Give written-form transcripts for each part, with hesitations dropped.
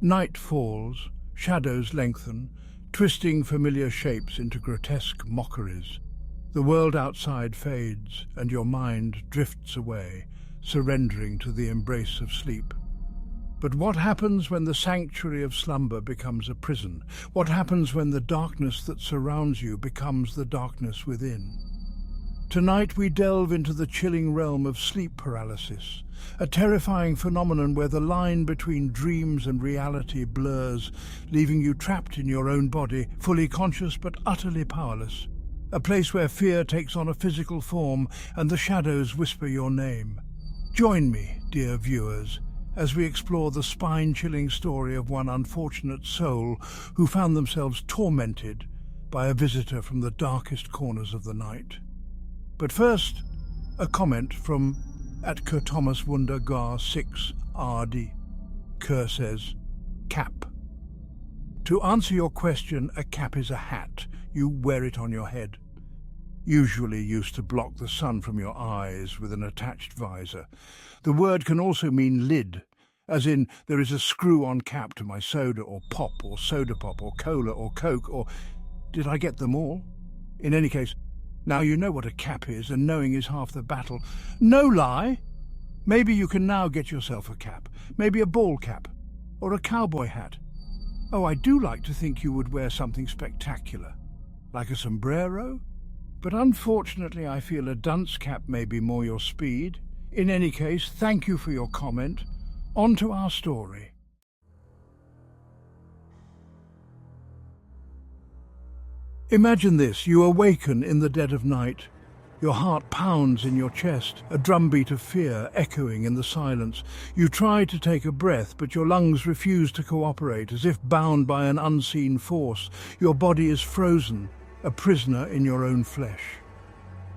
Night falls, shadows lengthen, twisting familiar shapes into grotesque mockeries. The world outside fades, and your mind drifts away, surrendering to the embrace of sleep. But what happens when the sanctuary of slumber becomes a prison? What happens when the darkness that surrounds you becomes the darkness within? Tonight we delve into the chilling realm of sleep paralysis, a terrifying phenomenon where the line between dreams and reality blurs, leaving you trapped in your own body, fully conscious but utterly powerless. A place where fear takes on a physical form and the shadows whisper your name. Join me, dear viewers, as we explore the spine-chilling story of one unfortunate soul who found themselves tormented by a visitor from the darkest corners of the night. But first, a comment from @KerThomasWundergar6RD. Kerr says, cap. To answer your question, a cap is a hat. You wear it on your head. Usually used to block the sun from your eyes with an attached visor. The word can also mean lid, as in there is a screw-on cap to my soda or pop or soda pop or cola or Coke or... Did I get them all? In any case, now you know what a cap is, and knowing is half the battle. No lie! Maybe you can now get yourself a cap, maybe a ball cap, or a cowboy hat. Oh, I do like to think you would wear something spectacular, like a sombrero, but unfortunately I feel a dunce cap may be more your speed. In any case, thank you for your comment. On to our story. Imagine this: you awaken in the dead of night. Your heart pounds in your chest, a drumbeat of fear echoing in the silence. You try to take a breath, but your lungs refuse to cooperate, as if bound by an unseen force. Your body is frozen, a prisoner in your own flesh.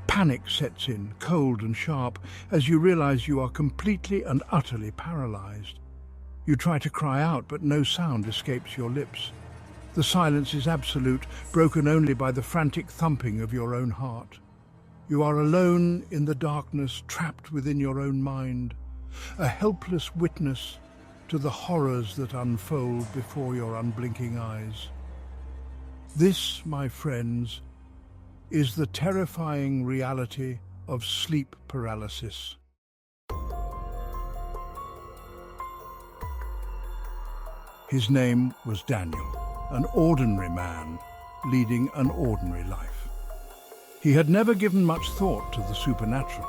Panic sets in, cold and sharp, as you realize you are completely and utterly paralyzed. You try to cry out, but no sound escapes your lips. The silence is absolute, broken only by the frantic thumping of your own heart. You are alone in the darkness, trapped within your own mind, a helpless witness to the horrors that unfold before your unblinking eyes. This, my friends, is the terrifying reality of sleep paralysis. His name was Daniel, an ordinary man leading an ordinary life. He had never given much thought to the supernatural,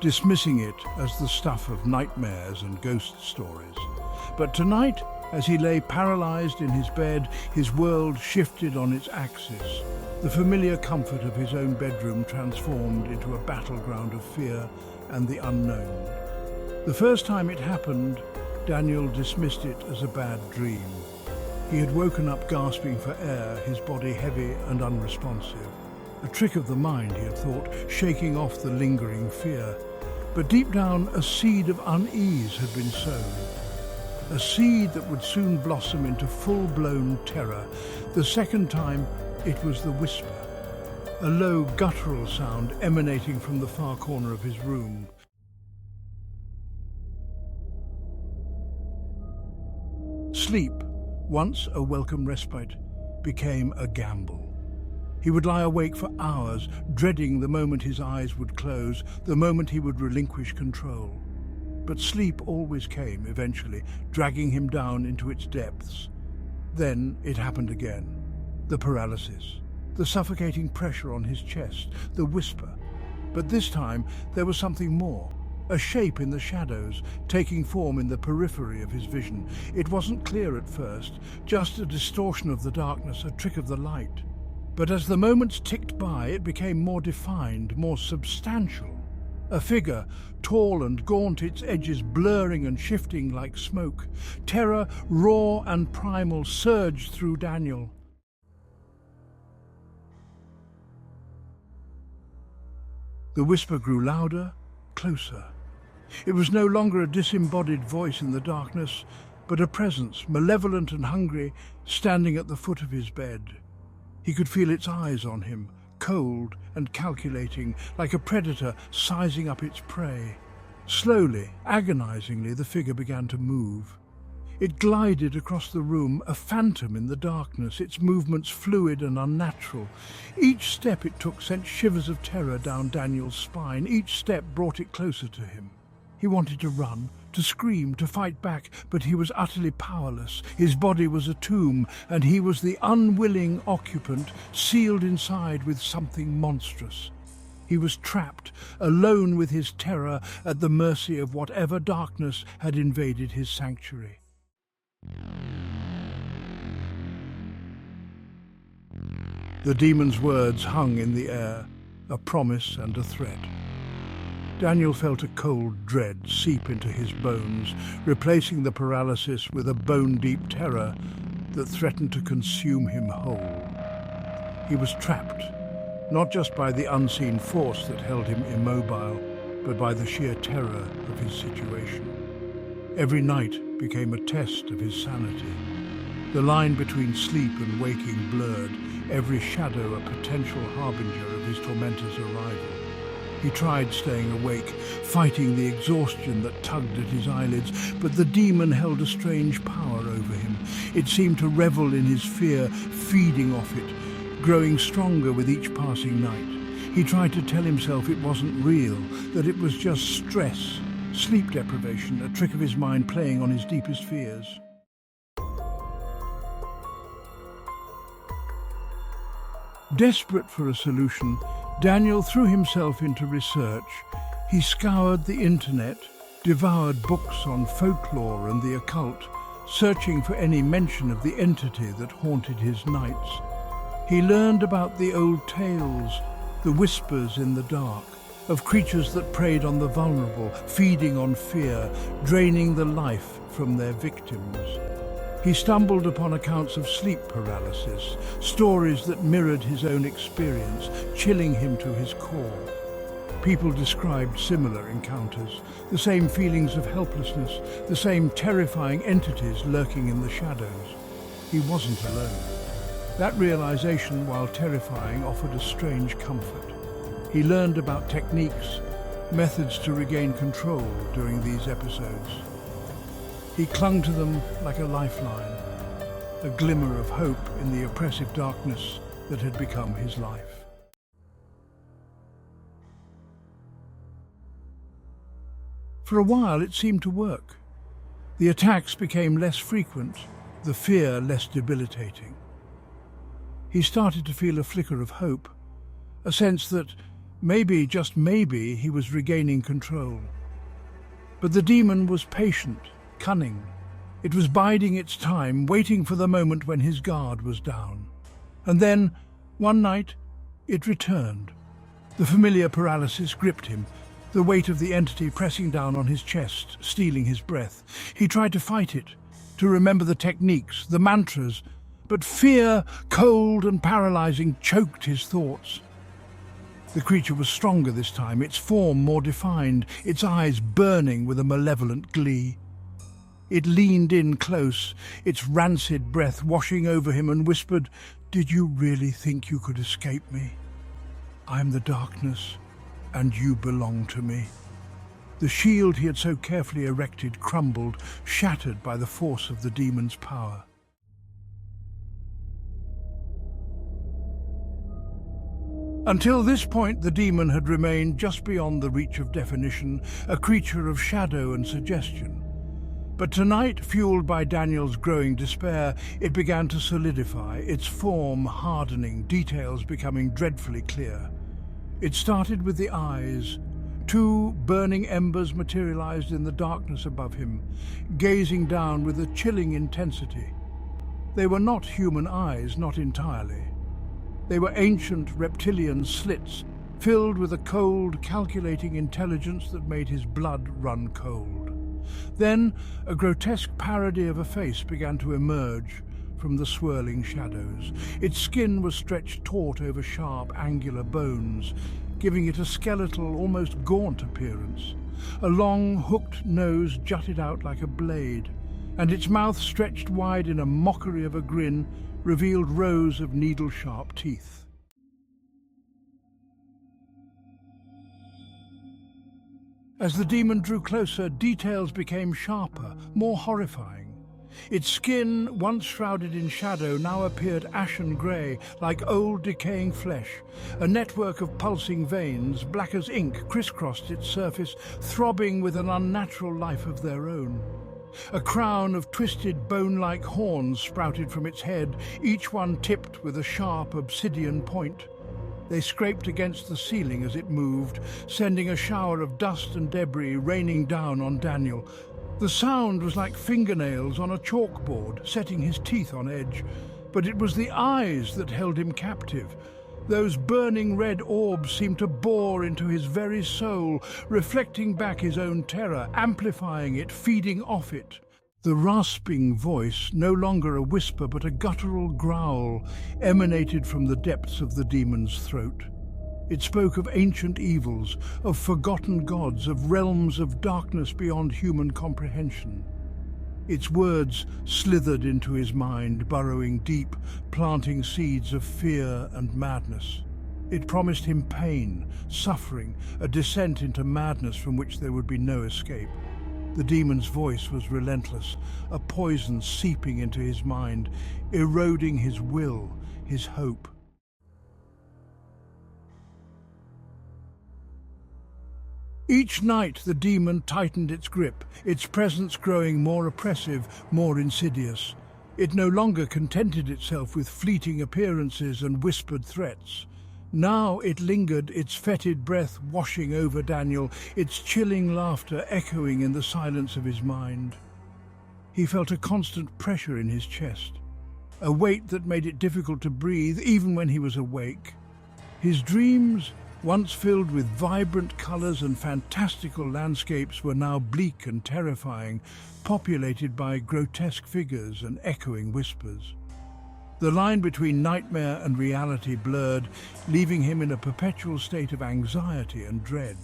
dismissing it as the stuff of nightmares and ghost stories. But tonight, as he lay paralyzed in his bed, his world shifted on its axis. The familiar comfort of his own bedroom transformed into a battleground of fear and the unknown. The first time it happened, Daniel dismissed it as a bad dream. He had woken up gasping for air, his body heavy and unresponsive. A trick of the mind, he had thought, shaking off the lingering fear. But deep down, a seed of unease had been sown. A seed that would soon blossom into full-blown terror. The second time, it was the whisper, a low guttural sound emanating from the far corner of his room. Sleep, once a welcome respite, became a gamble. He would lie awake for hours, dreading the moment his eyes would close, the moment he would relinquish control. But sleep always came, eventually, dragging him down into its depths. Then it happened again. The paralysis, the suffocating pressure on his chest, the whisper. But this time there was something more. A shape in the shadows, taking form in the periphery of his vision. It wasn't clear at first, just a distortion of the darkness, a trick of the light. But as the moments ticked by, it became more defined, more substantial. A figure, tall and gaunt, its edges blurring and shifting like smoke. Terror, raw and primal, surged through Daniel. The whisper grew louder, closer. It was no longer a disembodied voice in the darkness, but a presence, malevolent and hungry, standing at the foot of his bed. He could feel its eyes on him, cold and calculating, like a predator sizing up its prey. Slowly, agonizingly, the figure began to move. It glided across the room, a phantom in the darkness, its movements fluid and unnatural. Each step it took sent shivers of terror down Daniel's spine. Each step brought it closer to him. He wanted to run, to scream, to fight back, but he was utterly powerless. His body was a tomb, and he was the unwilling occupant, sealed inside with something monstrous. He was trapped, alone with his terror, at the mercy of whatever darkness had invaded his sanctuary. The demon's words hung in the air, a promise and a threat. Daniel felt a cold dread seep into his bones, replacing the paralysis with a bone-deep terror that threatened to consume him whole. He was trapped, not just by the unseen force that held him immobile, but by the sheer terror of his situation. Every night became a test of his sanity. The line between sleep and waking blurred, every shadow a potential harbinger of his tormentor's arrival. He tried staying awake, fighting the exhaustion that tugged at his eyelids, but the demon held a strange power over him. It seemed to revel in his fear, feeding off it, growing stronger with each passing night. He tried to tell himself it wasn't real, that it was just stress, sleep deprivation, a trick of his mind playing on his deepest fears. Desperate for a solution, Daniel threw himself into research. He scoured the internet, devoured books on folklore and the occult, searching for any mention of the entity that haunted his nights. He learned about the old tales, the whispers in the dark, of creatures that preyed on the vulnerable, feeding on fear, draining the life from their victims. He stumbled upon accounts of sleep paralysis, stories that mirrored his own experience, chilling him to his core. People described similar encounters, the same feelings of helplessness, the same terrifying entities lurking in the shadows. He wasn't alone. That realization, while terrifying, offered a strange comfort. He learned about techniques, methods to regain control during these episodes. He clung to them like a lifeline, a glimmer of hope in the oppressive darkness that had become his life. For a while it seemed to work. The attacks became less frequent, the fear less debilitating. He started to feel a flicker of hope, a sense that maybe, just maybe, he was regaining control. But the demon was patient, cunning. It was biding its time, waiting for the moment when his guard was down. And then, one night, it returned. The familiar paralysis gripped him, the weight of the entity pressing down on his chest, stealing his breath. He tried to fight it, to remember the techniques, the mantras, but fear, cold and paralyzing, choked his thoughts. The creature was stronger this time, its form more defined, its eyes burning with a malevolent glee. It leaned in close, its rancid breath washing over him, and whispered, "Did you really think you could escape me? I'm the darkness, and you belong to me." The shield he had so carefully erected crumbled, shattered by the force of the demon's power. Until this point, the demon had remained just beyond the reach of definition, a creature of shadow and suggestion. But tonight, fueled by Daniel's growing despair, it began to solidify, its form hardening, details becoming dreadfully clear. It started with the eyes. Two burning embers materialized in the darkness above him, gazing down with a chilling intensity. They were not human eyes, not entirely. They were ancient reptilian slits, filled with a cold, calculating intelligence that made his blood run cold. Then a grotesque parody of a face began to emerge from the swirling shadows. Its skin was stretched taut over sharp, angular bones, giving it a skeletal, almost gaunt appearance. A long, hooked nose jutted out like a blade, and its mouth, stretched wide in a mockery of a grin, revealed rows of needle-sharp teeth. As the demon drew closer, details became sharper, more horrifying. Its skin, once shrouded in shadow, now appeared ashen grey, like old decaying flesh. A network of pulsing veins, black as ink, crisscrossed its surface, throbbing with an unnatural life of their own. A crown of twisted bone-like horns sprouted from its head, each one tipped with a sharp obsidian point. They scraped against the ceiling as it moved, sending a shower of dust and debris raining down on Daniel. The sound was like fingernails on a chalkboard, setting his teeth on edge. But it was the eyes that held him captive. Those burning red orbs seemed to bore into his very soul, reflecting back his own terror, amplifying it, feeding off it. The rasping voice, no longer a whisper but a guttural growl, emanated from the depths of the demon's throat. It spoke of ancient evils, of forgotten gods, of realms of darkness beyond human comprehension. Its words slithered into his mind, burrowing deep, planting seeds of fear and madness. It promised him pain, suffering, a descent into madness from which there would be no escape. The demon's voice was relentless, a poison seeping into his mind, eroding his will, his hope. Each night the demon tightened its grip, its presence growing more oppressive, more insidious. It no longer contented itself with fleeting appearances and whispered threats. Now it lingered, its fetid breath washing over Daniel, its chilling laughter echoing in the silence of his mind. He felt a constant pressure in his chest, a weight that made it difficult to breathe even when he was awake. His dreams, once filled with vibrant colours and fantastical landscapes, were now bleak and terrifying, populated by grotesque figures and echoing whispers. The line between nightmare and reality blurred, leaving him in a perpetual state of anxiety and dread.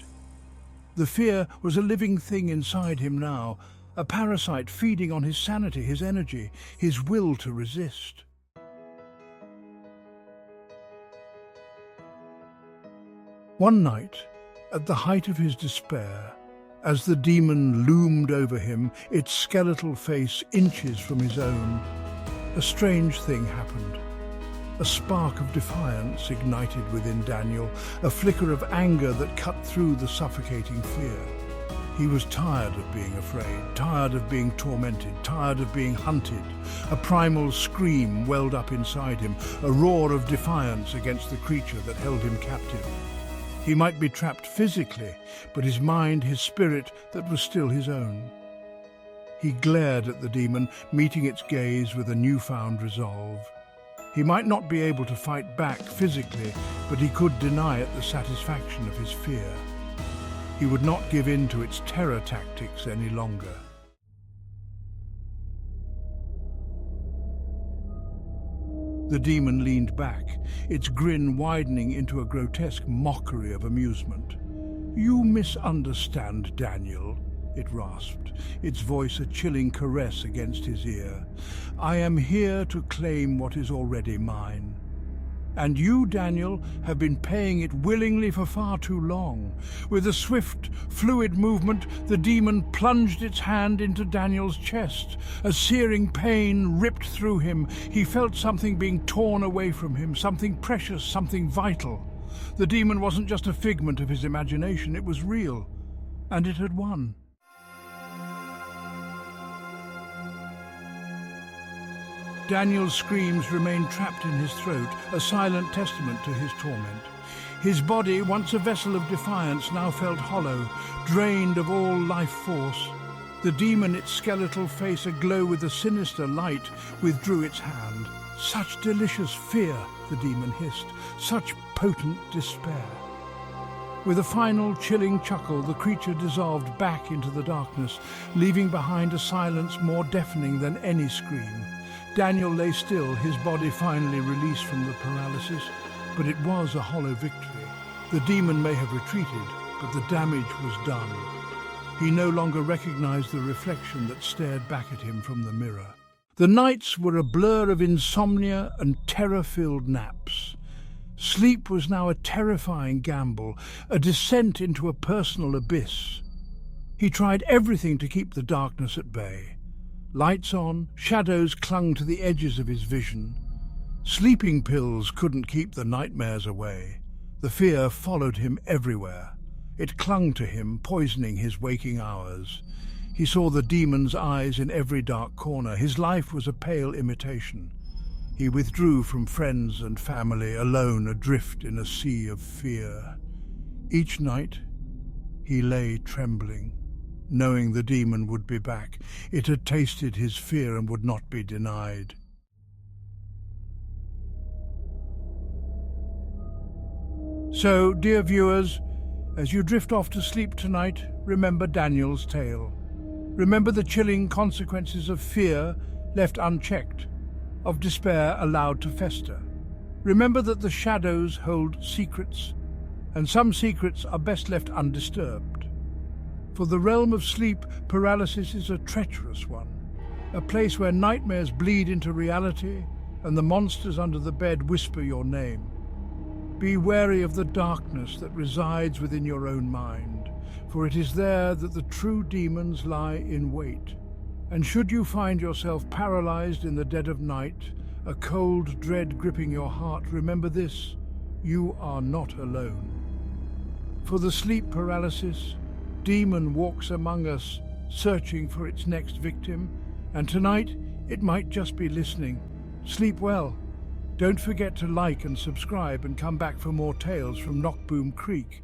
The fear was a living thing inside him now, a parasite feeding on his sanity, his energy, his will to resist. One night, at the height of his despair, as the demon loomed over him, its skeletal face inches from his own, a strange thing happened. A spark of defiance ignited within Daniel, a flicker of anger that cut through the suffocating fear. He was tired of being afraid, tired of being tormented, tired of being hunted. A primal scream welled up inside him, a roar of defiance against the creature that held him captive. He might be trapped physically, but his mind, his spirit, that was still his own. He glared at the demon, meeting its gaze with a newfound resolve. He might not be able to fight back physically, but he could deny it the satisfaction of his fear. He would not give in to its terror tactics any longer. The demon leaned back, its grin widening into a grotesque mockery of amusement. "You misunderstand, Daniel," it rasped, its voice a chilling caress against his ear. "I am here to claim what is already mine. And you, Daniel, have been paying it willingly for far too long." With a swift, fluid movement, the demon plunged its hand into Daniel's chest. A searing pain ripped through him. He felt something being torn away from him, something precious, something vital. The demon wasn't just a figment of his imagination, it was real. And it had won. Daniel's screams remained trapped in his throat, a silent testament to his torment. His body, once a vessel of defiance, now felt hollow, drained of all life force. The demon, its skeletal face aglow with a sinister light, withdrew its hand. "Such delicious fear," the demon hissed, "such potent despair." With a final chilling chuckle, the creature dissolved back into the darkness, leaving behind a silence more deafening than any scream. Daniel lay still, his body finally released from the paralysis, but it was a hollow victory. The demon may have retreated, but the damage was done. He no longer recognized the reflection that stared back at him from the mirror. The nights were a blur of insomnia and terror-filled naps. Sleep was now a terrifying gamble, a descent into a personal abyss. He tried everything to keep the darkness at bay. Lights on, shadows clung to the edges of his vision. Sleeping pills couldn't keep the nightmares away. The fear followed him everywhere. It clung to him, poisoning his waking hours. He saw the demon's eyes in every dark corner. His life was a pale imitation. He withdrew from friends and family, alone, adrift in a sea of fear. Each night, he lay trembling, knowing the demon would be back. It had tasted his fear and would not be denied. So, dear viewers, as you drift off to sleep tonight, remember Daniel's tale. Remember the chilling consequences of fear left unchecked, of despair allowed to fester. Remember that the shadows hold secrets, and some secrets are best left undisturbed. For the realm of sleep, paralysis is a treacherous one, a place where nightmares bleed into reality and the monsters under the bed whisper your name. Be wary of the darkness that resides within your own mind, for it is there that the true demons lie in wait. And should you find yourself paralyzed in the dead of night, a cold dread gripping your heart, remember this: you are not alone. For the sleep paralysis, demon walks among us, searching for its next victim, and tonight it might just be listening. Sleep well. Don't forget to like and subscribe and come back for more tales from Knockboom Creek.